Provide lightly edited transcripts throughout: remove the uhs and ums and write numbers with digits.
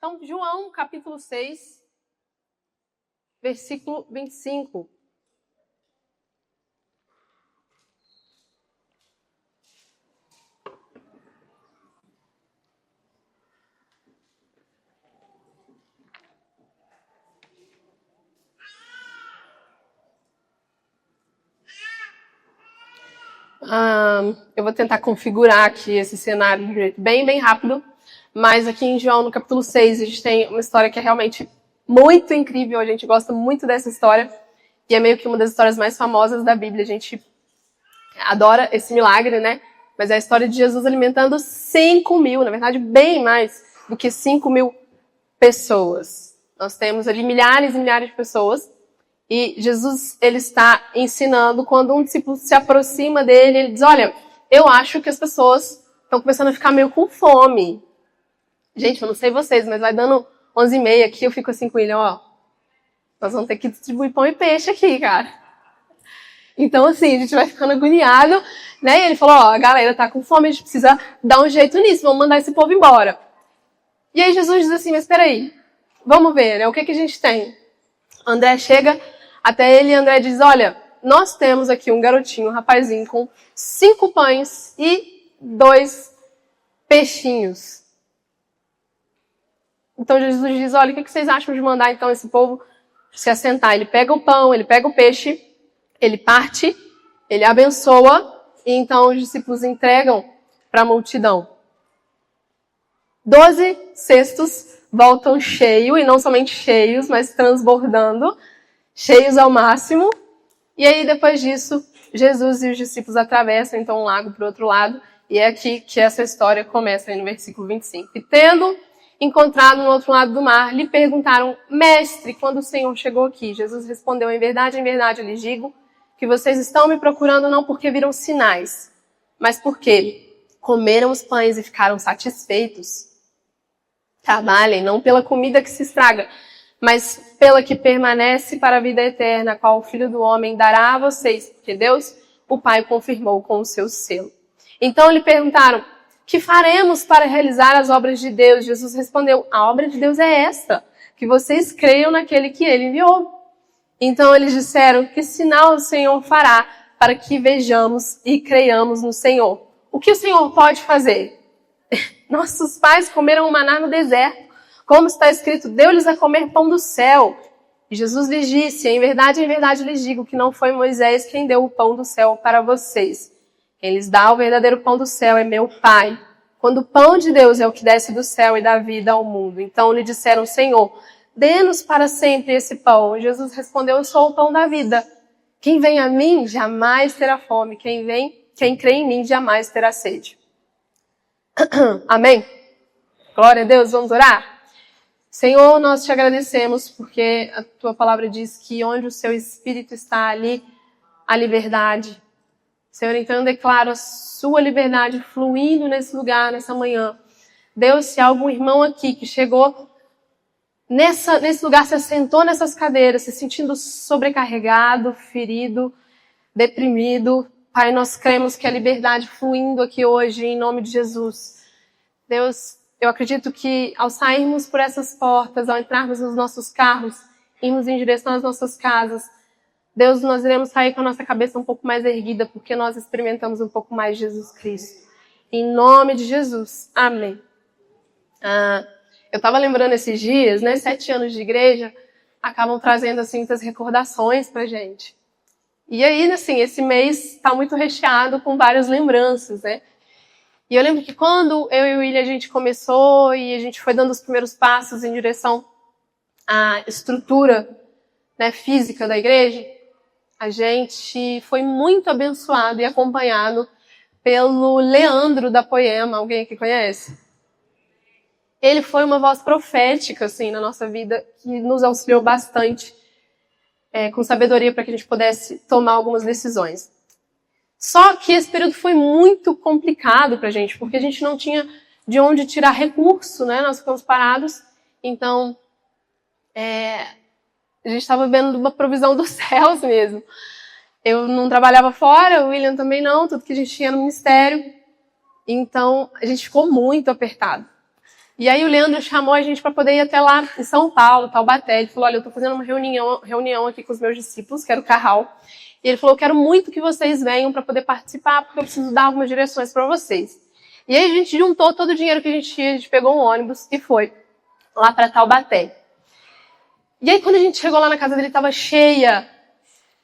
Então, João, capítulo 6, versículo 25. Eu vou tentar configurar aqui esse cenário de um jeito bem rápido, mas aqui em João, no capítulo 6, a gente tem uma história que é realmente muito incrível, a gente gosta muito dessa história, e é meio que uma das histórias mais famosas da Bíblia, a gente adora esse milagre, né? Mas é a história de Jesus alimentando 5.000, na verdade bem mais do que 5.000 pessoas. Nós temos ali milhares e milhares de pessoas, e Jesus, ele está ensinando, quando um discípulo se aproxima dele, ele diz, olha, eu acho que as pessoas estão começando a ficar meio com fome. Gente, eu não sei vocês, mas vai dando 11h30 aqui, eu fico assim com ele, ó, nós vamos ter que distribuir pão e peixe aqui, cara. Então, assim, a gente vai ficando agoniado, né? E ele falou, ó, a galera tá com fome, a gente precisa dar um jeito nisso, vamos mandar esse povo embora. E aí Jesus diz assim, mas peraí, vamos ver, né? O que a gente tem? André chega até ele e André diz, olha, nós temos aqui um garotinho, um rapazinho, com 5 pães e 2 peixinhos. Então Jesus diz, olha, o que vocês acham de mandar então esse povo se assentar? Ele pega o pão, ele pega o peixe, ele parte, ele abençoa, e então os discípulos entregam para a multidão. 12 cestos voltam cheios, e não somente cheios, mas transbordando, cheios ao máximo. E aí, depois disso, Jesus e os discípulos atravessam então um lago para o outro lado, e é aqui que essa história começa, aí no versículo 25. E tendo encontrado no outro lado do mar, lhe perguntaram, mestre, quando o Senhor chegou aqui? Jesus respondeu, em verdade, eu lhes digo, que vocês estão me procurando não porque viram sinais, mas porque comeram os pães e ficaram satisfeitos. Trabalhem, não pela comida que se estraga, mas pela que permanece para a vida eterna, a qual o Filho do Homem dará a vocês, porque Deus, o Pai, confirmou com o seu selo. Então lhe perguntaram, que faremos para realizar as obras de Deus? Jesus respondeu, a obra de Deus é esta, que vocês creiam naquele que ele enviou. Então eles disseram, que sinal o Senhor fará para que vejamos e creiamos no Senhor? O que o Senhor pode fazer? Nossos pais comeram maná no deserto. Como está escrito, deu-lhes a comer pão do céu. E Jesus lhes disse, em verdade lhes digo que não foi Moisés quem deu o pão do céu para vocês. Quem lhes dá o verdadeiro pão do céu é meu Pai. Quando o pão de Deus é o que desce do céu e dá vida ao mundo. Então lhe disseram, Senhor, dê-nos para sempre esse pão. E Jesus respondeu, eu sou o pão da vida. Quem vem a mim jamais terá fome. Quem crê em mim jamais terá sede. Amém? Glória a Deus, vamos orar? Senhor, nós te agradecemos porque a tua palavra diz que onde o seu Espírito está, ali a liberdade. Senhor, então eu declaro a sua liberdade fluindo nesse lugar, nessa manhã. Deus, se há algum irmão aqui que chegou nesse lugar, se assentou nessas cadeiras, se sentindo sobrecarregado, ferido, deprimido, Pai, nós cremos que a liberdade fluindo aqui hoje, em nome de Jesus. Deus, eu acredito que ao sairmos por essas portas, ao entrarmos nos nossos carros, irmos em direção às nossas casas, Deus, nós iremos sair com a nossa cabeça um pouco mais erguida, porque nós experimentamos um pouco mais de Jesus Cristo. Em nome de Jesus. Amém. Eu estava lembrando esses dias, né? 7 anos de igreja acabam trazendo assim, muitas recordações pra gente. E aí, assim, esse mês está muito recheado com várias lembranças, né? E eu lembro que quando eu e o William a gente começou e a gente foi dando os primeiros passos em direção à estrutura, né, física da igreja, a gente foi muito abençoado e acompanhado pelo Leandro da Poema. Alguém aqui conhece? Ele foi uma voz profética, assim, na nossa vida, que nos auxiliou bastante, com sabedoria para que a gente pudesse tomar algumas decisões. Só que esse período foi muito complicado para a gente, porque a gente não tinha de onde tirar recurso, né? Nós ficamos parados, então a gente estava vendo uma provisão dos céus mesmo. Eu não trabalhava fora, o William também não, tudo que a gente tinha no ministério. Então, a gente ficou muito apertado. E aí o Leandro chamou a gente para poder ir até lá em São Paulo, Taubaté. Ele falou, olha, eu estou fazendo uma reunião aqui com os meus discípulos, que era o Carral. E ele falou, eu quero muito que vocês venham para poder participar, porque eu preciso dar algumas direções para vocês. E aí a gente juntou todo o dinheiro que a gente tinha, a gente pegou um ônibus e foi lá para Taubaté. E aí quando a gente chegou lá na casa dele, estava cheia,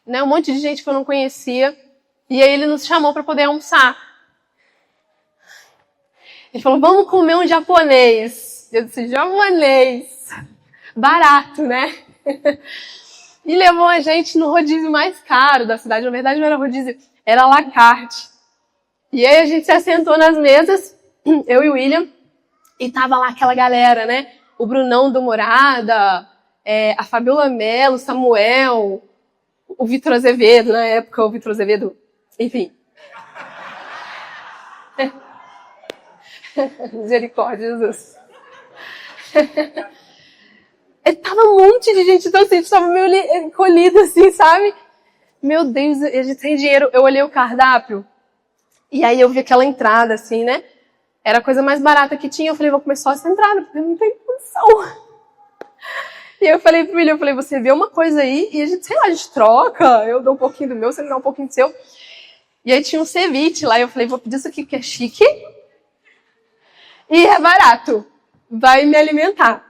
né, um monte de gente que eu não conhecia. E aí ele nos chamou para poder almoçar. Ele falou, vamos comer um japonês. Eu disse, japonês. Barato, né? E levou a gente no rodízio mais caro da cidade. Na verdade, não era rodízio, era à la carte. E aí a gente se assentou nas mesas, eu e o William, e tava lá aquela galera, né? O Brunão do Morada, a Fabiola Mello, o Samuel, o Vitor Azevedo, na época, o Vitor Azevedo, enfim. Misericórdia, Jesus. Tava um monte de gente, então assim, a gente tava meio encolhido assim, sabe? Meu Deus, a gente tem dinheiro. Eu olhei o cardápio e aí eu vi aquela entrada assim, né? Era a coisa mais barata que tinha. Eu falei, vou comer só essa entrada, porque não tem condição. E eu falei pro William, você vê uma coisa aí e a gente, sei lá, a gente troca. Eu dou um pouquinho do meu, você me dá um pouquinho do seu. E aí tinha um ceviche lá, eu falei, vou pedir isso aqui que é chique. E é barato, vai me alimentar.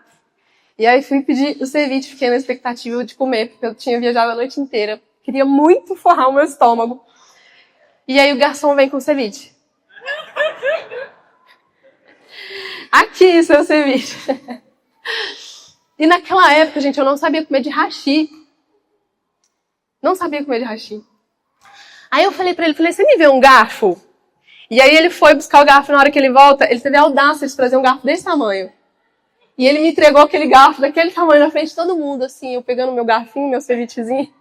E aí fui pedir o ceviche, fiquei na expectativa de comer, porque eu tinha viajado a noite inteira. Queria muito forrar o meu estômago. E aí o garçom vem com o ceviche. Aqui, seu ceviche. E naquela época, gente, eu não sabia comer de hashi. Não sabia comer de hashi. Aí eu falei pra ele, você me vê um garfo? E aí ele foi buscar o garfo, na hora que ele volta, ele teve a audácia de trazer um garfo desse tamanho. E ele me entregou aquele garfo daquele tamanho na frente de todo mundo, assim, eu pegando meu garfinho, meu cevichezinho.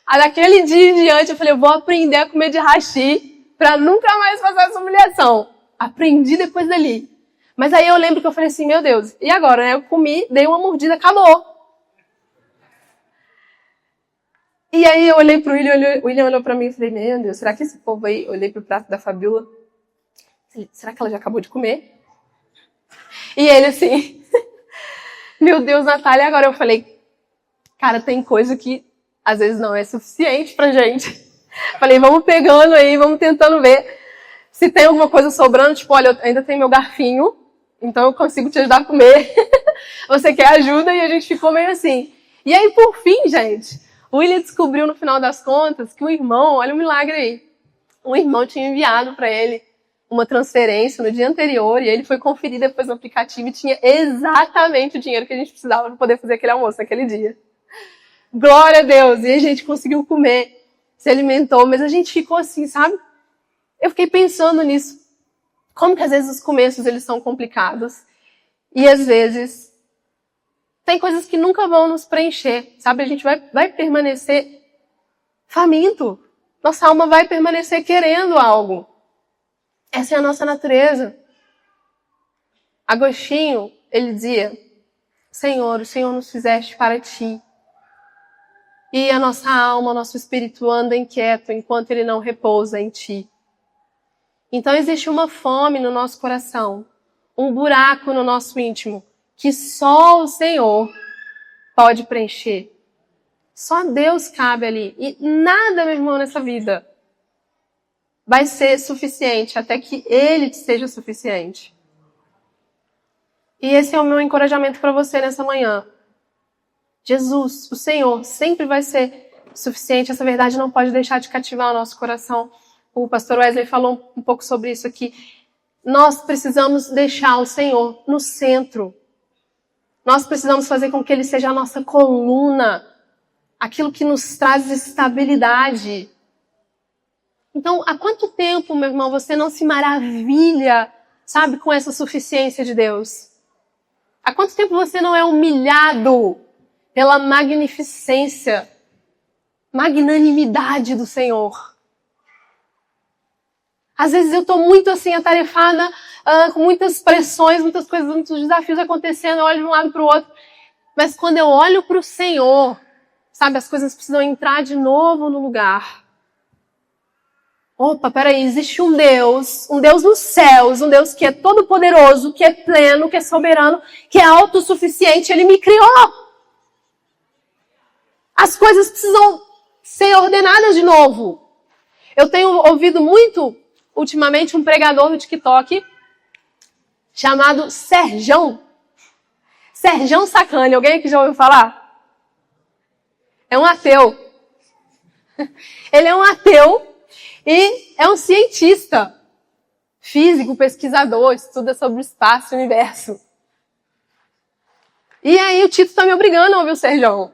Aí daquele dia em diante eu falei, eu vou aprender a comer de hashi pra nunca mais fazer essa humilhação. Aprendi depois dali. Mas aí eu lembro que eu falei assim, meu Deus, e agora, né? Eu comi, dei uma mordida, acabou. E aí eu olhei pro William, o William olhou pra mim e falei, meu Deus, será que esse povo aí... Eu olhei pro prato da Fabiola, falei, será que ela já acabou de comer? E ele assim, meu Deus, Natália, agora eu falei, cara, tem coisa que às vezes não é suficiente pra gente. Falei, vamos pegando aí, vamos tentando ver se tem alguma coisa sobrando, tipo, olha, eu ainda tenho meu garfinho, então eu consigo te ajudar a comer. Você quer ajuda? E a gente ficou meio assim. E aí, por fim, gente, o William descobriu no final das contas que o irmão, olha o milagre aí, o irmão tinha enviado para ele uma transferência no dia anterior e ele foi conferir depois no aplicativo e tinha exatamente o dinheiro que a gente precisava para poder fazer aquele almoço naquele dia. Glória a Deus! E a gente conseguiu comer, se alimentou, mas a gente ficou assim, sabe? Eu fiquei pensando nisso. Como que às vezes os começos eles são complicados e às vezes tem coisas que nunca vão nos preencher, sabe? A gente vai permanecer faminto. Nossa alma vai permanecer querendo algo. Essa é a nossa natureza. Agostinho, ele dizia, Senhor, o Senhor nos fizeste para ti. E a nossa alma, o nosso espírito anda inquieto enquanto ele não repousa em ti. Então existe uma fome no nosso coração, um buraco no nosso íntimo, que só o Senhor pode preencher. Só Deus cabe ali. E nada, meu irmão, nessa vida vai ser suficiente até que Ele te seja suficiente. E esse é o meu encorajamento para você nessa manhã. Jesus, o Senhor, sempre vai ser suficiente. Essa verdade não pode deixar de cativar o nosso coração. O pastor Wesley falou um pouco sobre isso aqui. Nós precisamos deixar o Senhor no centro. Nós precisamos fazer com que Ele seja a nossa coluna, aquilo que nos traz estabilidade. Então, há quanto tempo, meu irmão, você não se maravilha, sabe, com essa suficiência de Deus? Há quanto tempo você não é humilhado pela magnificência, magnanimidade do Senhor? Às vezes eu estou muito assim atarefada, com muitas pressões, muitas coisas, muitos desafios acontecendo, eu olho de um lado para o outro. Mas quando eu olho para o Senhor, sabe, as coisas precisam entrar de novo no lugar. Opa, peraí, existe um Deus nos céus, um Deus que é todo poderoso, que é pleno, que é soberano, que é autossuficiente, Ele me criou. As coisas precisam ser ordenadas de novo. Eu tenho ouvido muito, ultimamente, um pregador no TikTok chamado Serjão. Serjão Sacani. Alguém aqui já ouviu falar? É um ateu. Ele é um ateu e é um cientista. Físico, pesquisador, estuda sobre o espaço e o universo. E aí o Tito está me obrigando a ouvir o Serjão.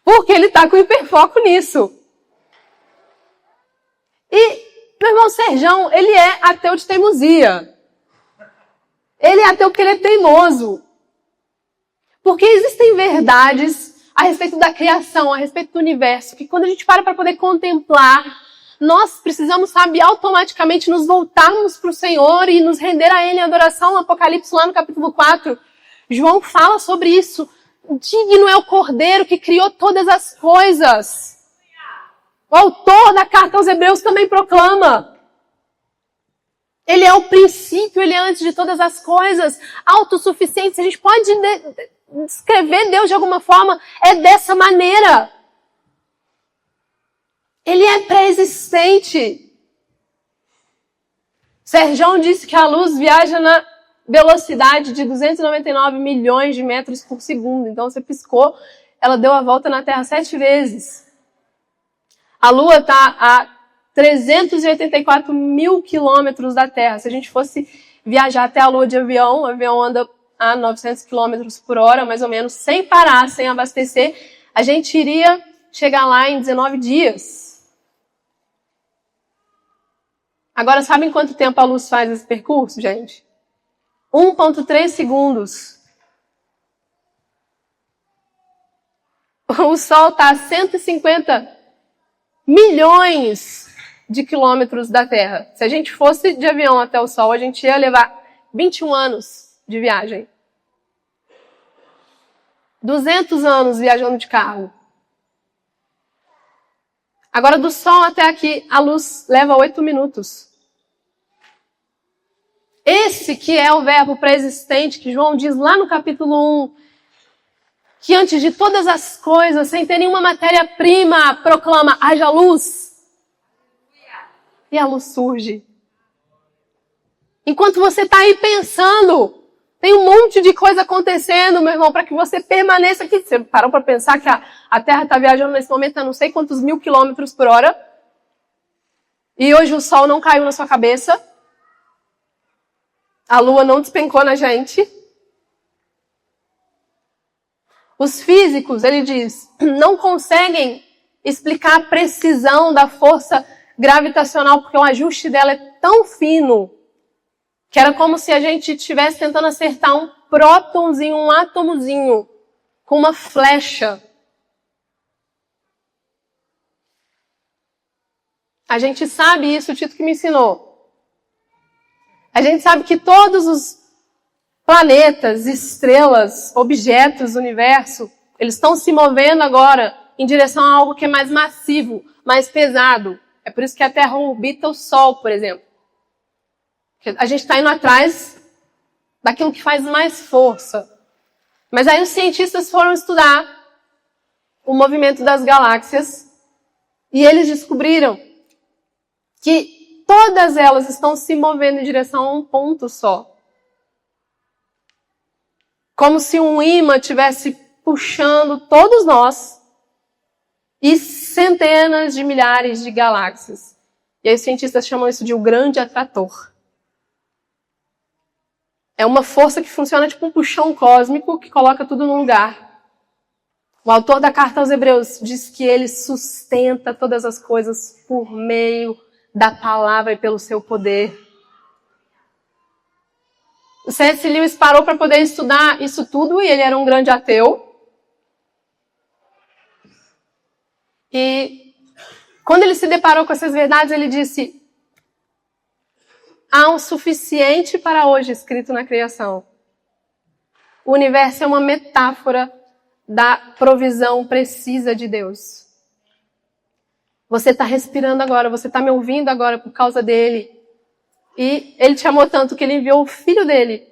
Porque ele está com hiperfoco nisso. E meu irmão Serjão, ele é ateu de teimosia. Ele é ateu porque ele é teimoso. Porque existem verdades a respeito da criação, a respeito do universo, que quando a gente para poder contemplar, nós precisamos, sabe, automaticamente nos voltarmos para o Senhor e nos render a Ele em adoração. No Apocalipse, lá no capítulo 4, João fala sobre isso. Digno é o Cordeiro que criou todas as coisas. O autor da carta aos Hebreus também proclama. Ele é o princípio, ele é antes de todas as coisas, autossuficiente. Se a gente pode descrever Deus de alguma forma, é dessa maneira. Ele é pré-existente. Serjão disse que a luz viaja na velocidade de 299 milhões de metros por segundo. Então você piscou, ela deu a volta na Terra 7 vezes. A Lua está a 384 mil quilômetros da Terra. Se a gente fosse viajar até a Lua de avião, o avião anda a 900 quilômetros por hora, mais ou menos, sem parar, sem abastecer, a gente iria chegar lá em 19 dias. Agora, sabem quanto tempo a luz faz esse percurso, gente? 1,3 segundos. O Sol está a 150 milhões de quilômetros da Terra. Se a gente fosse de avião até o Sol, a gente ia levar 21 anos de viagem. 200 anos viajando de carro. Agora, do Sol até aqui, a luz leva 8 minutos. Esse que é o verbo pré-existente que João diz lá no capítulo 1, que antes de todas as coisas, sem ter nenhuma matéria-prima, proclama, haja luz. E a luz surge. Enquanto você está aí pensando, tem um monte de coisa acontecendo, meu irmão, para que você permaneça aqui. Você parou para pensar que a Terra está viajando nesse momento a não sei quantos mil quilômetros por hora? E hoje o Sol não caiu na sua cabeça? A Lua não despencou na gente? Os físicos, ele diz, não conseguem explicar a precisão da força gravitacional, porque o ajuste dela é tão fino, que era como se a gente estivesse tentando acertar um prótonzinho, um átomozinho, com uma flecha. A gente sabe isso, o Tito que me ensinou. A gente sabe que todos os planetas, estrelas, objetos do universo, eles estão se movendo agora em direção a algo que é mais massivo, mais pesado. É por isso que a Terra orbita o Sol, por exemplo. A gente está indo atrás daquilo que faz mais força. Mas aí os cientistas foram estudar o movimento das galáxias e eles descobriram que todas elas estão se movendo em direção a um ponto só. Como se um imã estivesse puxando todos nós e centenas de milhares de galáxias. E aí os cientistas chamam isso de um grande atrator. É uma força que funciona tipo um puxão cósmico que coloca tudo no lugar. O autor da carta aos Hebreus diz que ele sustenta todas as coisas por meio da palavra e pelo seu poder. O C.S. Lewis parou para poder estudar isso tudo e ele era um grande ateu. E quando ele se deparou com essas verdades, ele disse: há um suficiente para hoje escrito na criação. O universo é uma metáfora da provisão precisa de Deus. Você está respirando agora, você está me ouvindo agora por causa dele. E ele te amou tanto que ele enviou o filho dele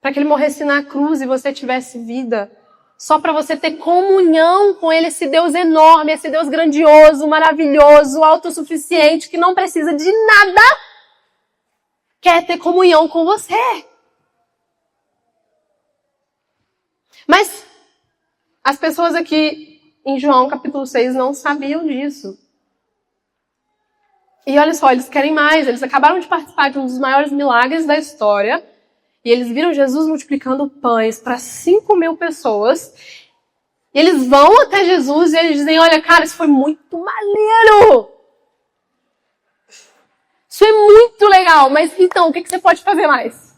para que ele morresse na cruz e você tivesse vida. Só para você ter comunhão com ele, esse Deus enorme, esse Deus grandioso, maravilhoso, autossuficiente, que não precisa de nada, quer ter comunhão com você. Mas as pessoas aqui em João capítulo 6 não sabiam disso. E olha só, eles querem mais. Eles acabaram de participar de um dos maiores milagres da história. E eles viram Jesus multiplicando pães para 5.000 pessoas. E eles vão até Jesus e eles dizem, olha, cara, isso foi muito maneiro. Isso é muito legal. Mas então, o que você pode fazer mais?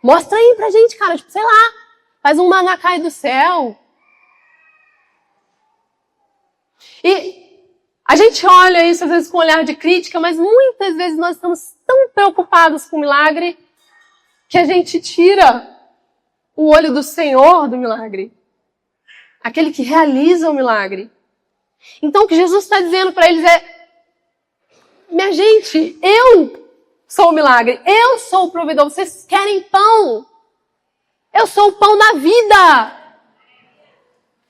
Mostra aí pra gente, cara. Tipo, sei lá, faz um maná cair do céu. E a gente olha isso às vezes com um olhar de crítica, mas muitas vezes nós estamos tão preocupados com o milagre que a gente tira o olho do Senhor do milagre. Aquele que realiza o milagre. Então o que Jesus está dizendo para eles é, minha gente, eu sou o milagre, eu sou o provedor, vocês querem pão. Eu sou o pão da vida.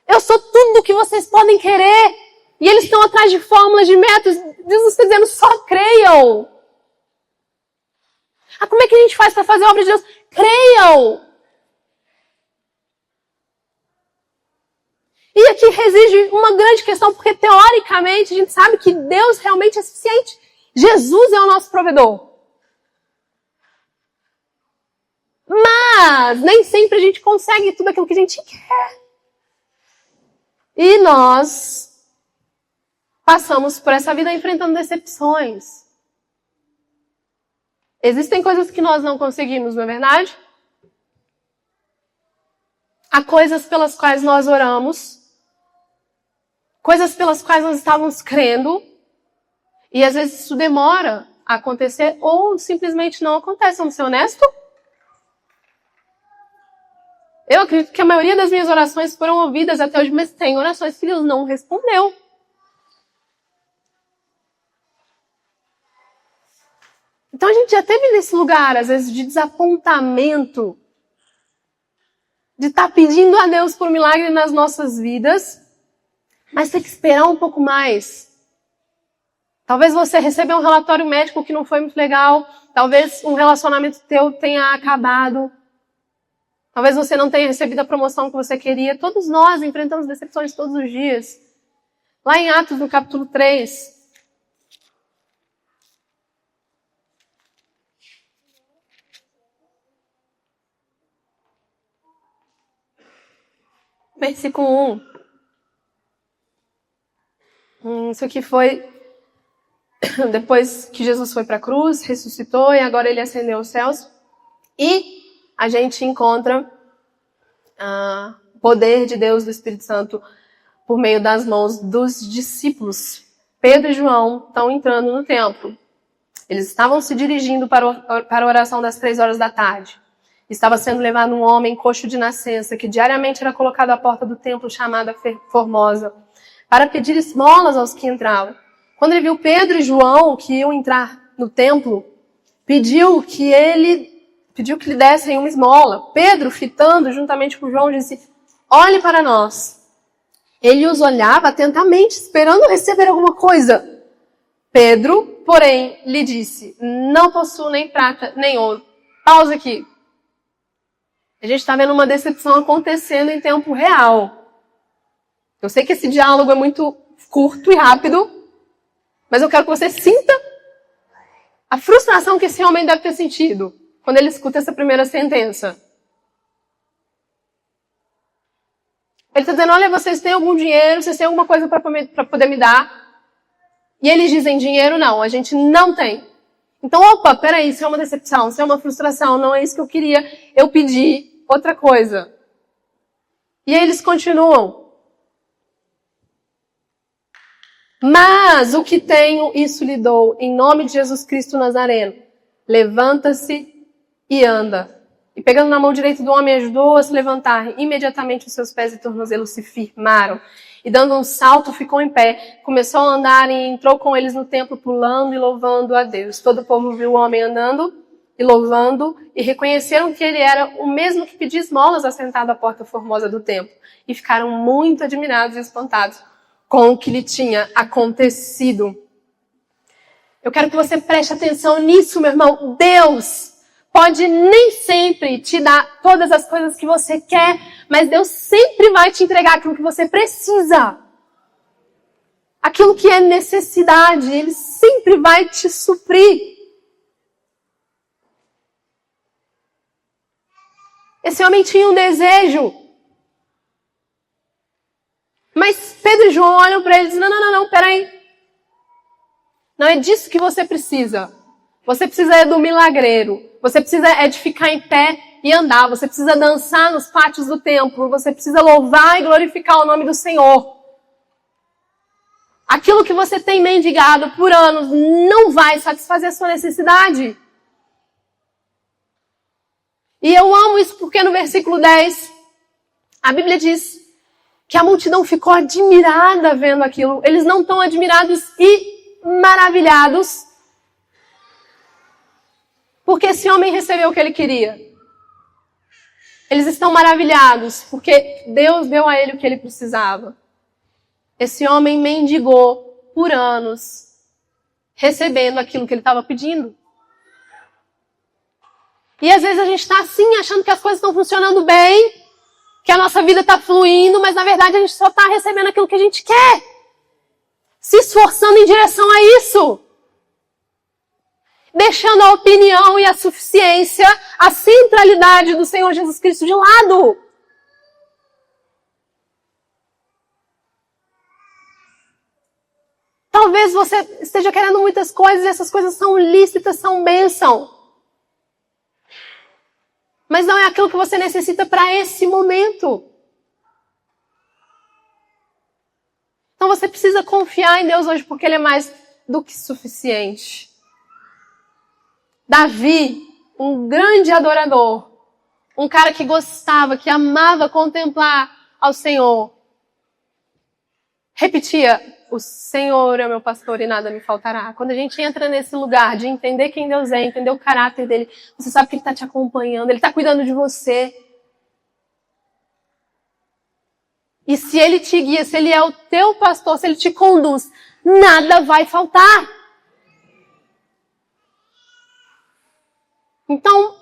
Eu sou tudo o que vocês podem querer. E eles estão atrás de fórmulas, de métodos. Jesus está dizendo, só creiam. Ah, como é que a gente faz para fazer a obra de Deus? Creiam. E aqui reside uma grande questão, porque teoricamente a gente sabe que Deus realmente é suficiente. Jesus é o nosso provedor. Mas nem sempre a gente consegue tudo aquilo que a gente quer. E nós passamos por essa vida enfrentando decepções. Existem coisas que nós não conseguimos, não é verdade? Há coisas pelas quais nós oramos, coisas pelas quais nós estávamos crendo, e às vezes isso demora a acontecer ou simplesmente não acontece. Vamos ser honestos? Eu acredito que a maioria das minhas orações foram ouvidas até hoje, mas tem orações que Deus não respondeu. Então a gente já teve nesse lugar, às vezes, de desapontamento, de estar pedindo a Deus por milagre nas nossas vidas, mas tem que esperar um pouco mais. Talvez você recebeu um relatório médico que não foi muito legal, talvez um relacionamento teu tenha acabado, talvez você não tenha recebido a promoção que você queria. Todos nós enfrentamos decepções todos os dias. Lá em Atos, no capítulo 3, versículo 1. Isso aqui foi depois que Jesus foi para a cruz, ressuscitou e agora ele ascendeu aos céus. E a gente encontra o poder de Deus, do Espírito Santo, por meio das mãos dos discípulos. Pedro e João estão entrando no templo. Eles estavam se dirigindo para a oração das 3 horas da tarde. Estava sendo levado um homem coxo de nascença, que diariamente era colocado à porta do templo chamada Formosa, para pedir esmolas aos que entravam. Quando ele viu Pedro e João, que iam entrar no templo, pediu que lhe dessem uma esmola. Pedro, fitando juntamente com João, disse, olhe para nós. Ele os olhava atentamente, esperando receber alguma coisa. Pedro, porém, lhe disse, não possuo nem prata, nem ouro. Pausa aqui. A gente está vendo uma decepção acontecendo em tempo real. Eu sei que esse diálogo é muito curto e rápido, mas eu quero que você sinta a frustração que esse homem deve ter sentido quando ele escuta essa primeira sentença. Ele está dizendo, olha, vocês têm algum dinheiro, vocês têm alguma coisa para poder me dar? E eles dizem, dinheiro não, a gente não tem. Então, opa, peraí, isso é uma decepção, isso é uma frustração, não é isso que eu queria, eu pedi outra coisa. E aí eles continuam. Mas o que tenho, isso lhe dou, em nome de Jesus Cristo Nazareno. Levanta-se e anda. E E pegando na mão direita do homem, ajudou a se levantar. Imediatamente os seus pés e tornozelos se firmaram. E dando um salto, ficou em pé. Começou a andar e entrou com eles no templo, pulando e louvando a Deus. Todo o povo viu o homem andando e louvando, e reconheceram que ele era o mesmo que pedia esmolas assentado à porta formosa do templo. E ficaram muito admirados e espantados com o que lhe tinha acontecido. Eu quero que você preste atenção nisso, meu irmão. Deus pode nem sempre te dar todas as coisas que você quer, mas Deus sempre vai te entregar aquilo que você precisa. Aquilo que é necessidade, Ele sempre vai te suprir. Esse homem tinha um desejo. Mas Pedro e João olham para ele e dizem, não, peraí. Não é disso que você precisa. Você precisa do milagreiro. Você precisa de ficar em pé e andar. Você precisa dançar nos pátios do templo. Você precisa louvar e glorificar o nome do Senhor. Aquilo que você tem mendigado por anos não vai satisfazer a sua necessidade. E eu amo isso porque no versículo 10, a Bíblia diz que a multidão ficou admirada vendo aquilo. Eles não estão admirados e maravilhados porque esse homem recebeu o que ele queria. Eles estão maravilhados porque Deus deu a ele o que ele precisava. Esse homem mendigou por anos, recebendo aquilo que ele estava pedindo. E às vezes a gente está assim, achando que as coisas estão funcionando bem, que a nossa vida está fluindo, mas na verdade a gente só está recebendo aquilo que a gente quer. Se esforçando em direção a isso. Deixando a opinião e a suficiência, a centralidade do Senhor Jesus Cristo de lado. Talvez você esteja querendo muitas coisas e essas coisas são lícitas, são bênção. Mas não é aquilo que você necessita para esse momento. Então você precisa confiar em Deus hoje, porque Ele é mais do que suficiente. Davi, um grande adorador, um cara que gostava, que amava contemplar ao Senhor, repetia, o Senhor é o meu pastor e nada me faltará. Quando a gente entra nesse lugar de entender quem Deus é, entender o caráter dele, você sabe que Ele está te acompanhando, Ele está cuidando de você. E se Ele te guia, se Ele é o teu pastor, se Ele te conduz, nada vai faltar. Então,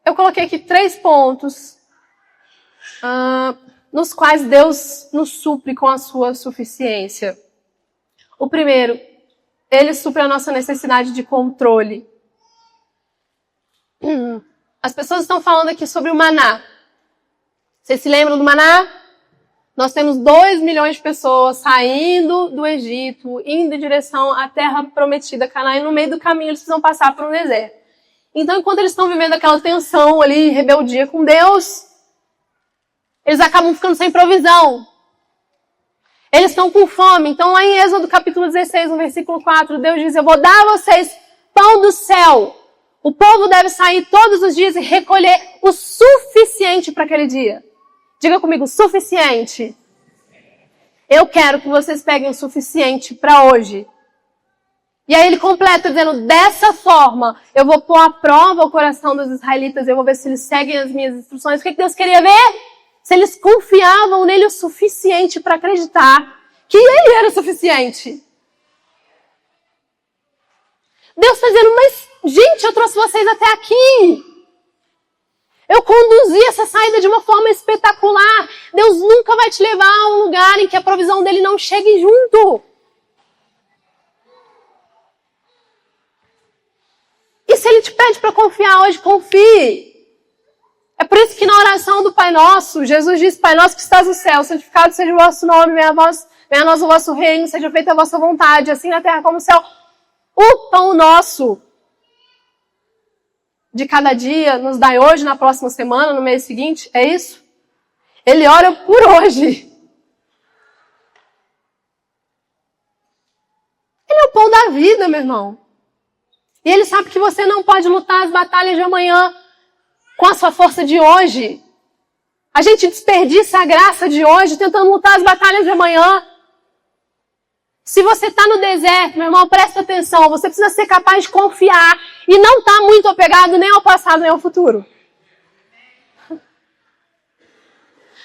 eu coloquei aqui 3 pontos nos quais Deus nos supre com a sua suficiência. O primeiro, Ele supre a nossa necessidade de controle. As pessoas estão falando aqui sobre o maná. Vocês se lembram do maná? Nós temos 2 milhões de pessoas saindo do Egito, indo em direção à terra prometida, Canaã, e no meio do caminho eles precisam passar por um deserto. Então, enquanto eles estão vivendo aquela tensão ali, rebeldia com Deus, eles acabam ficando sem provisão. Eles estão com fome. Então, lá em Êxodo capítulo 16, no versículo 4, Deus diz, eu vou dar a vocês pão do céu. O povo deve sair todos os dias e recolher o suficiente para aquele dia. Diga comigo, suficiente. Eu quero que vocês peguem o suficiente para hoje. E aí ele completa dizendo, dessa forma, eu vou pôr à prova o coração dos israelitas, eu vou ver se eles seguem as minhas instruções. O que Deus queria ver? Se eles confiavam nele o suficiente para acreditar que ele era o suficiente. Deus está dizendo, mas gente, eu trouxe vocês até aqui. Eu conduzi essa saída de uma forma espetacular. Deus nunca vai te levar a um lugar em que a provisão dele não chegue junto. E se ele te pede para confiar hoje, confie. É por isso que na oração do Pai Nosso, Jesus diz, Pai Nosso que estás no céu, santificado seja o vosso nome, venha a nós o vosso reino, seja feita a vossa vontade, assim na terra como no céu. O pão nosso de cada dia nos dai hoje, na próxima semana, no mês seguinte, é isso? Ele ora por hoje. Ele é o pão da vida, meu irmão. E ele sabe que você não pode lutar as batalhas de amanhã com a sua força de hoje. A gente desperdiça a graça de hoje tentando lutar as batalhas de amanhã. Se você está no deserto, meu irmão, presta atenção. Você precisa ser capaz de confiar e não estar muito apegado nem ao passado nem ao futuro.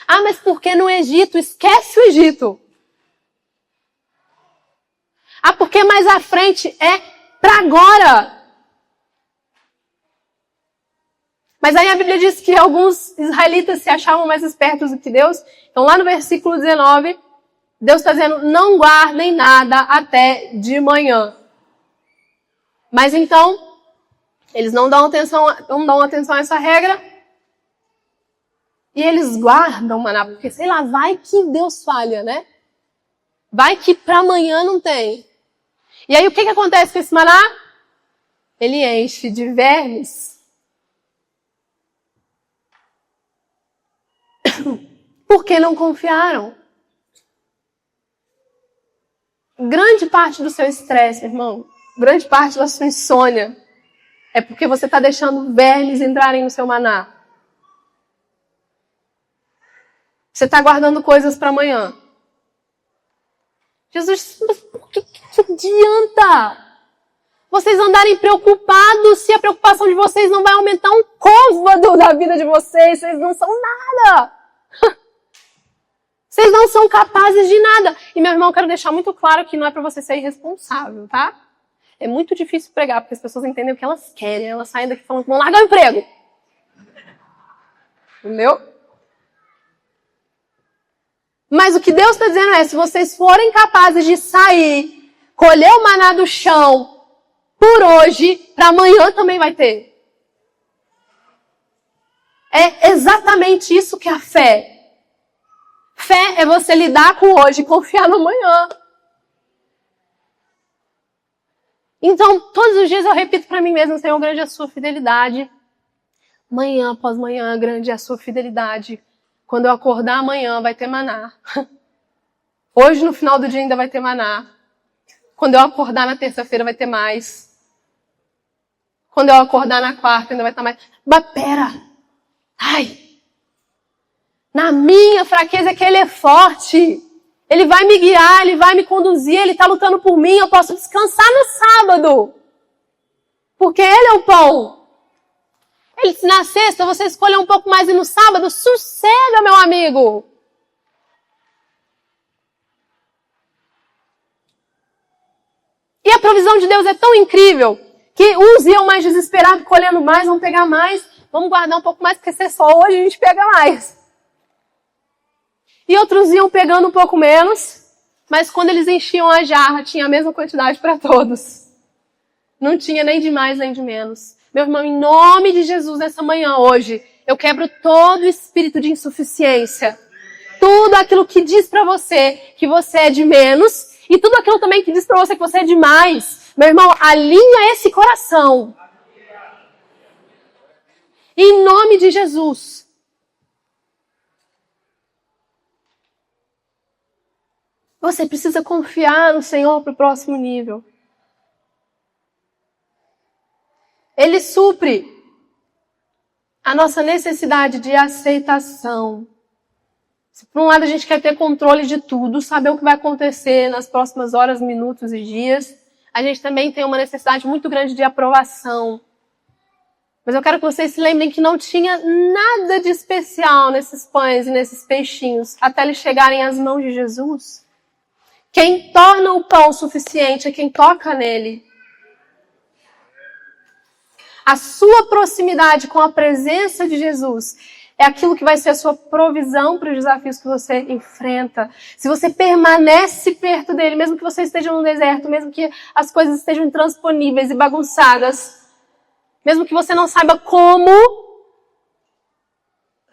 Ah, mas por que no Egito? Esquece o Egito. Ah, porque mais à frente é para agora. Mas aí a Bíblia diz que alguns israelitas se achavam mais espertos do que Deus. Então lá no versículo 19, Deus está dizendo, não guardem nada até de manhã. Mas então, eles não dão atenção a essa regra. E eles guardam maná, porque sei lá, vai que Deus falha, né? Vai que para amanhã não tem. E aí o que acontece com esse maná? Ele enche de vermes. Porque não confiaram. Grande parte do seu estresse, irmão, grande parte da sua insônia, é porque você está deixando vermes entrarem no seu maná. Você está guardando coisas para amanhã. Jesus, mas por que adianta vocês andarem preocupados se a preocupação de vocês não vai aumentar um côvado da vida de vocês? Vocês não são nada. Vocês não são capazes de nada. E, meu irmão, eu quero deixar muito claro que não é para você ser irresponsável, tá? É muito difícil pregar, porque as pessoas entendem o que elas querem. Elas saem daqui falando que vão largar o emprego. Entendeu? Mas o que Deus está dizendo é, se vocês forem capazes de sair, colher o maná do chão, por hoje, para amanhã também vai ter. É exatamente isso que é a fé. Fé é você lidar com hoje e confiar no amanhã. Então, todos os dias eu repito para mim mesmo, Senhor, grande é a sua fidelidade. Manhã após manhã, grande é a sua fidelidade. Quando eu acordar amanhã, vai ter maná. Hoje, no final do dia, ainda vai ter maná. Quando eu acordar na terça-feira, vai ter mais. Quando eu acordar na quarta, ainda vai estar mais. Mas pera! Ai! Na minha fraqueza é que Ele é forte. Ele vai me guiar, Ele vai me conduzir, Ele está lutando por mim. Eu posso descansar no sábado. Porque Ele é o pão. Ele, se na sexta você escolher um pouco mais e no sábado, sossega, meu amigo. E a provisão de Deus é tão incrível que uns iam mais desesperados, colhendo mais, vão pegar mais, vamos guardar um pouco mais, porque se é só hoje a gente pega mais. E outros iam pegando um pouco menos, mas quando eles enchiam a jarra, tinha a mesma quantidade para todos. Não tinha nem de mais nem de menos. Meu irmão, em nome de Jesus, nessa manhã, hoje, eu quebro todo o espírito de insuficiência. Tudo aquilo que diz pra você que você é de menos, e tudo aquilo também que diz pra você que você é de mais. Meu irmão, alinha esse coração. Em nome de Jesus. Você precisa confiar no Senhor pro próximo nível. Ele supre a nossa necessidade de aceitação. Se por um lado a gente quer ter controle de tudo, saber o que vai acontecer nas próximas horas, minutos e dias, a gente também tem uma necessidade muito grande de aprovação. Mas eu quero que vocês se lembrem que não tinha nada de especial nesses pães e nesses peixinhos até eles chegarem às mãos de Jesus. Quem torna o pão suficiente é quem toca nele. A sua proximidade com a presença de Jesus é aquilo que vai ser a sua provisão para os desafios que você enfrenta. Se você permanece perto dele, mesmo que você esteja no deserto, mesmo que as coisas estejam intransponíveis e bagunçadas, mesmo que você não saiba como,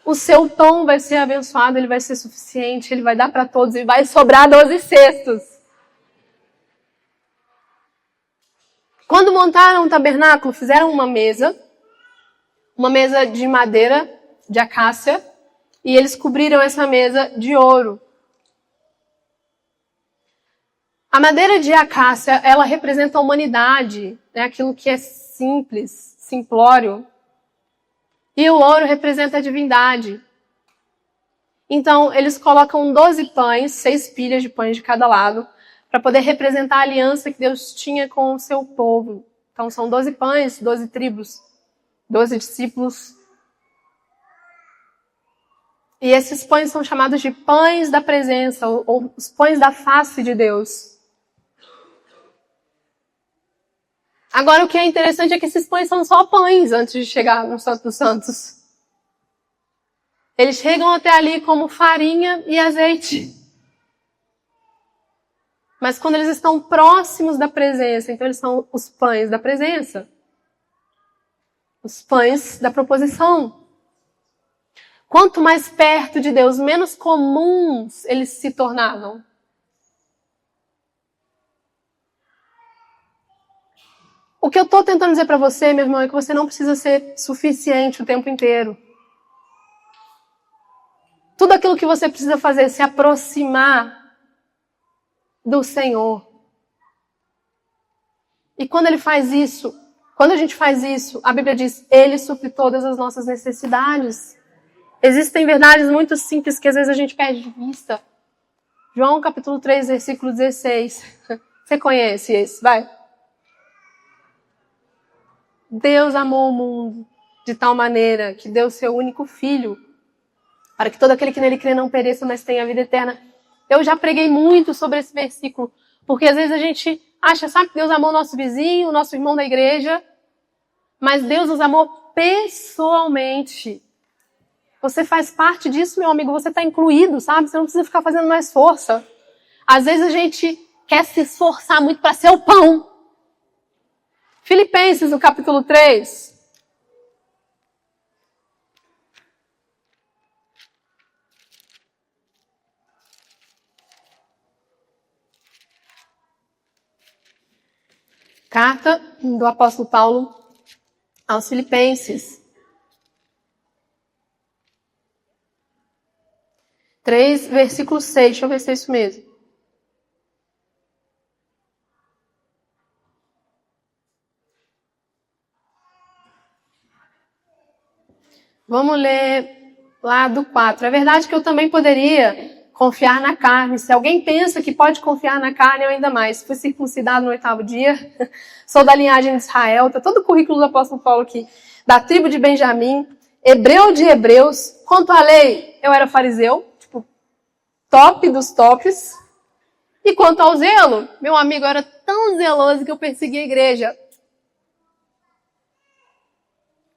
o seu pão vai ser abençoado, ele vai ser suficiente, ele vai dar para todos e vai sobrar 12 cestos. Quando montaram o tabernáculo, fizeram uma mesa de madeira, de acácia, e eles cobriram essa mesa de ouro. A madeira de acácia, ela representa a humanidade, né? Aquilo que é simples, simplório. E o ouro representa a divindade. Então, eles colocam 12 pães, 6 pilhas de pães de cada lado, para poder representar a aliança que Deus tinha com o seu povo. Então, são 12 pães, 12 tribos, 12 discípulos. E esses pães são chamados de pães da presença, ou os pães da face de Deus. Agora, o que é interessante é que esses pães são só pães antes de chegar no Santo dos Santos. Eles chegam até ali como farinha e azeite. Mas quando eles estão próximos da presença, então eles são os pães da presença. Os pães da proposição. Quanto mais perto de Deus, menos comuns eles se tornavam. O que eu estou tentando dizer para você, meu irmão, é que você não precisa ser suficiente o tempo inteiro. Tudo aquilo que você precisa fazer é se aproximar do Senhor. E quando Ele faz isso, quando a gente faz isso, a Bíblia diz, Ele supre todas as nossas necessidades. Existem verdades muito simples que às vezes a gente perde de vista. João capítulo 3, versículo 16. Você conhece esse? Vai. Deus amou o mundo de tal maneira que deu seu único filho para que todo aquele que nele crê não pereça, mas tenha a vida eterna. Eu já preguei muito sobre esse versículo, porque às vezes a gente acha, sabe, que Deus amou o nosso vizinho, o nosso irmão da igreja, mas Deus nos amou pessoalmente. Você faz parte disso, meu amigo, você está incluído, sabe? Você não precisa ficar fazendo mais força. Às vezes a gente quer se esforçar muito para ser o pão. Filipenses, no capítulo 3. Carta do apóstolo Paulo aos Filipenses. 3, versículo 6. Deixa eu ver se é isso mesmo. Vamos ler lá do 4. É verdade que eu também poderia confiar na carne. Se alguém pensa que pode confiar na carne, eu ainda mais. Fui circuncidado no 8º dia, sou da linhagem de Israel, está todo o currículo do apóstolo Paulo aqui. Da tribo de Benjamim, hebreu de hebreus. Quanto à lei, eu era fariseu, tipo, top dos tops. E quanto ao zelo, meu amigo, eu era tão zeloso que eu persegui a igreja.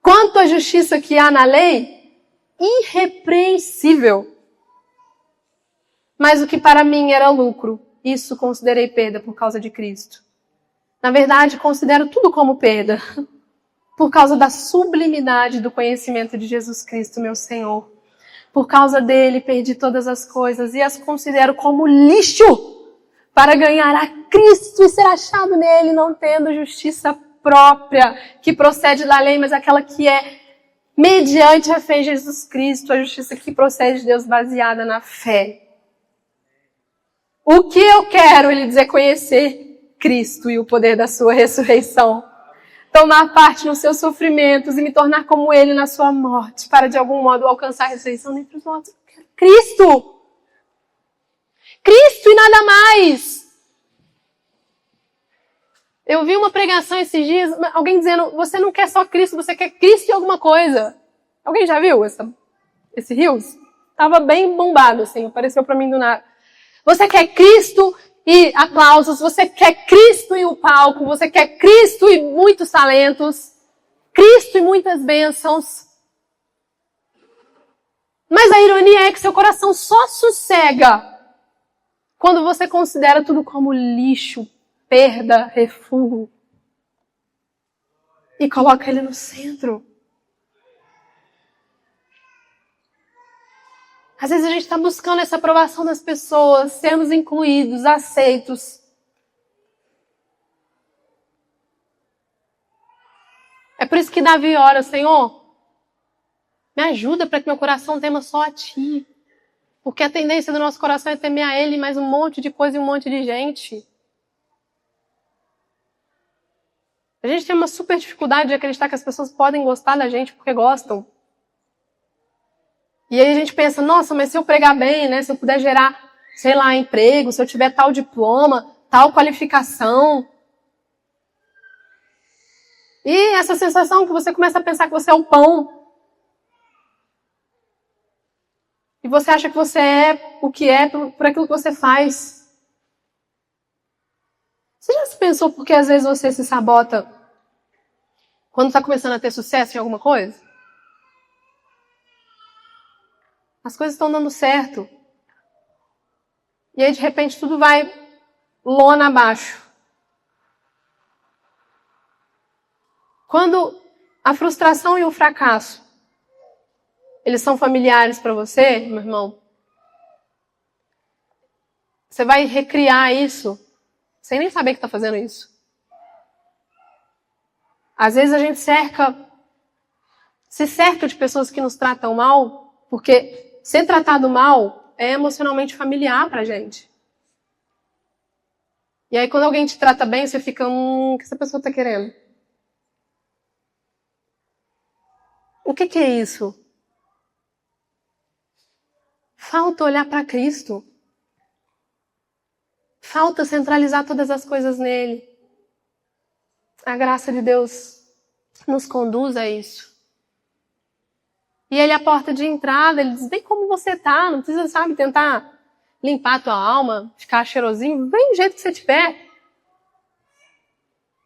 Quanto à justiça que há na lei, irrepreensível. Mas o que para mim era lucro, isso considerei perda por causa de Cristo. Na verdade, considero tudo como perda, por causa da sublimidade do conhecimento de Jesus Cristo, meu Senhor. Por causa dele, perdi todas as coisas e as considero como lixo para ganhar a Cristo e ser achado nele, não tendo justiça própria, que procede da lei, mas aquela que é mediante a fé em Jesus Cristo, a justiça que procede de Deus baseada na fé. O que eu quero, ele diz, é conhecer Cristo e o poder da sua ressurreição. Tomar parte nos seus sofrimentos e me tornar como ele na sua morte, para de algum modo alcançar a ressurreição dentre os mortos. Eu quero Cristo! Cristo e nada mais! Eu vi uma pregação esses dias, alguém dizendo, você não quer só Cristo, você quer Cristo e alguma coisa. Alguém já viu esse Reels? Tava bem bombado, assim, apareceu pra mim do nada. Você quer Cristo e aplausos, você quer Cristo e o palco, você quer Cristo e muitos talentos, Cristo e muitas bênçãos. Mas a ironia é que seu coração só sossega quando você considera tudo como lixo, perda, refúgio, e coloca ele no centro. Às vezes a gente está buscando essa aprovação das pessoas, sermos incluídos, aceitos. É por isso que Davi ora, Senhor, me ajuda para que meu coração tema só a Ti. Porque a tendência do nosso coração é temer a Ele, mais um monte de coisa e um monte de gente. A gente tem uma super dificuldade de acreditar que as pessoas podem gostar da gente porque gostam. E aí a gente pensa, nossa, mas se eu pregar bem, né? Se eu puder gerar, sei lá, emprego, se eu tiver tal diploma, tal qualificação. E essa sensação que você começa a pensar que você é o pão. E você acha que você é o que é por aquilo que você faz. Você já se pensou por que às vezes você se sabota quando está começando a ter sucesso em alguma coisa? As coisas estão dando certo. E aí, de repente, tudo vai lona abaixo. Quando a frustração e o fracasso, eles são familiares para você, meu irmão, você vai recriar isso sem nem saber que está fazendo isso. Às vezes a gente se cerca de pessoas que nos tratam mal, porque ser tratado mal é emocionalmente familiar pra gente. E aí quando alguém te trata bem, você fica, o que essa pessoa tá querendo? O que é isso? Falta olhar para Cristo. Falta centralizar todas as coisas nele. A graça de Deus nos conduz a isso. E ele é a porta de entrada, ele diz, vem como você tá, não precisa, sabe, tentar limpar a tua alma, ficar cheirosinho, vem do jeito que você tiver.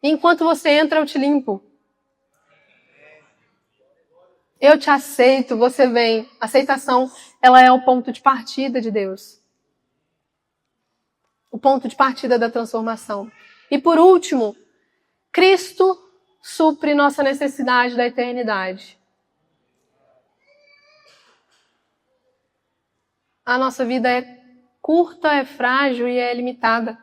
E enquanto você entra, eu te limpo. Eu te aceito, você vem. Aceitação, ela é o ponto de partida de Deus. O ponto de partida da transformação. E por último, Cristo supre nossa necessidade da eternidade. A nossa vida é curta, é frágil e é limitada.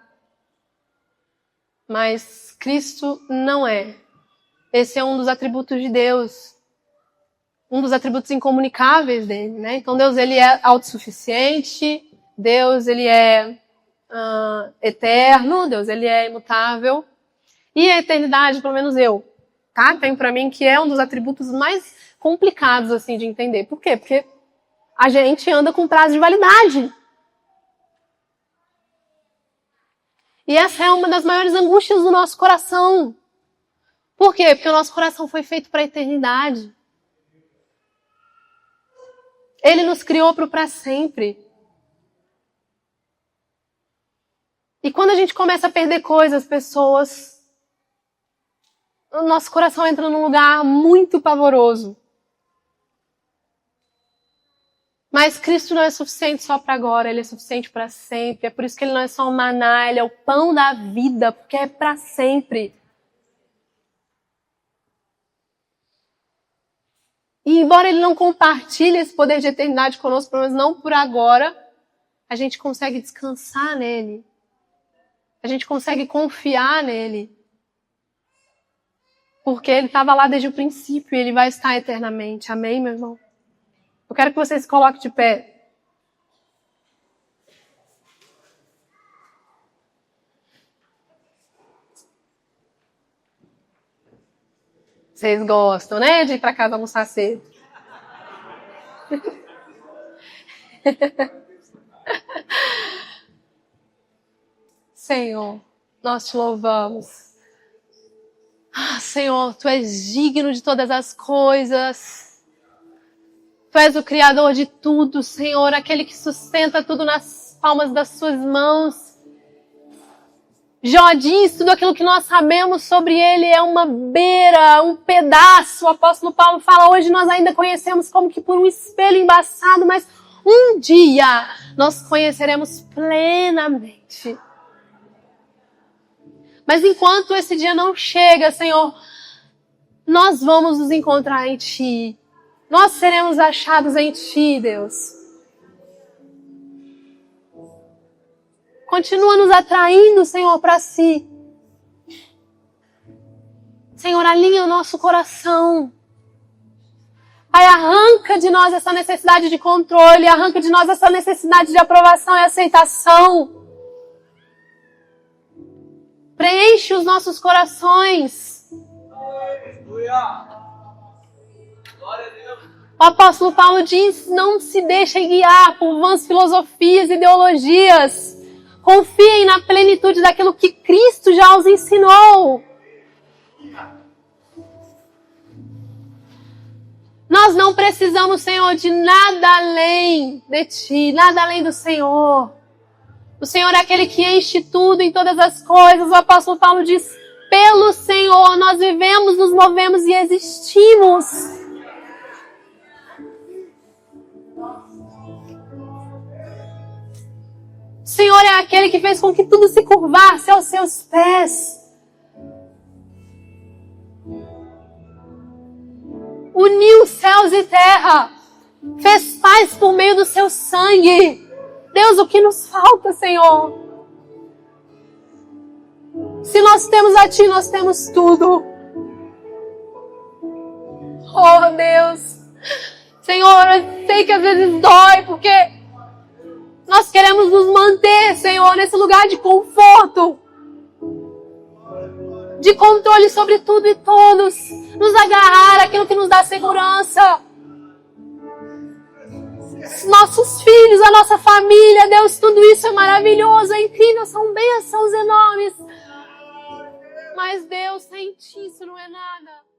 Mas Cristo não é. Esse é um dos atributos de Deus. Um dos atributos incomunicáveis dele, né? Então Deus, ele é autossuficiente. Deus, ele é eterno. Deus, ele é imutável. E a eternidade, pelo menos eu, tá? Tenho pra mim que é um dos atributos mais complicados, assim, de entender. Por quê? Porque a gente anda com prazo de validade. E essa é uma das maiores angústias do nosso coração. Por quê? Porque o nosso coração foi feito para a eternidade. Ele nos criou para sempre. E quando a gente começa a perder coisas, pessoas, o nosso coração entra num lugar muito pavoroso. Mas Cristo não é suficiente só para agora, ele é suficiente para sempre. É por isso que ele não é só um maná, ele é o pão da vida, porque é para sempre. E embora ele não compartilhe esse poder de eternidade conosco, pelo menos não por agora, a gente consegue descansar nele. A gente consegue confiar nele. Porque ele estava lá desde o princípio e ele vai estar eternamente. Amém, meu irmão? Eu quero que você se coloque de pé. Vocês gostam, né? De ir para casa almoçar cedo. Senhor, nós te louvamos. Senhor, Tu és digno de todas as coisas. Tu és o Criador de tudo, Senhor, aquele que sustenta tudo nas palmas das Suas mãos. Jó diz, tudo aquilo que nós sabemos sobre Ele é uma beira, um pedaço. O apóstolo Paulo fala, hoje nós ainda conhecemos como que por um espelho embaçado, mas um dia nós conheceremos plenamente. Mas enquanto esse dia não chega, Senhor, nós vamos nos encontrar em Ti. Nós seremos achados em Ti, Deus. Continua nos atraindo, Senhor, para Si. Senhor, alinha o nosso coração. Pai, arranca de nós essa necessidade de controle, arranca de nós essa necessidade de aprovação e aceitação. Preenche os nossos corações. Aleluia! Glória a Deus! O apóstolo Paulo diz, não se deixem guiar por vãs filosofias, ideologias. Confiem na plenitude daquilo que Cristo já os ensinou. Nós não precisamos, Senhor, de nada além de Ti, nada além do Senhor. O Senhor é aquele que enche tudo em todas as coisas. O apóstolo Paulo diz, pelo Senhor nós vivemos, nos movemos e existimos. O Senhor é aquele que fez com que tudo se curvasse aos seus pés. Uniu céus e terra. Fez paz por meio do seu sangue. Deus, o que nos falta, Senhor? Se nós temos a Ti, nós temos tudo. Oh, Deus. Senhor, eu sei que às vezes dói, porque nós queremos nos manter, Senhor, nesse lugar de conforto, de controle sobre tudo e todos, nos agarrar àquilo que nos dá segurança. Nossos filhos, a nossa família, Deus, tudo isso é maravilhoso, é incrível, são bênçãos enormes. Mas Deus, sem Ti isso não é nada.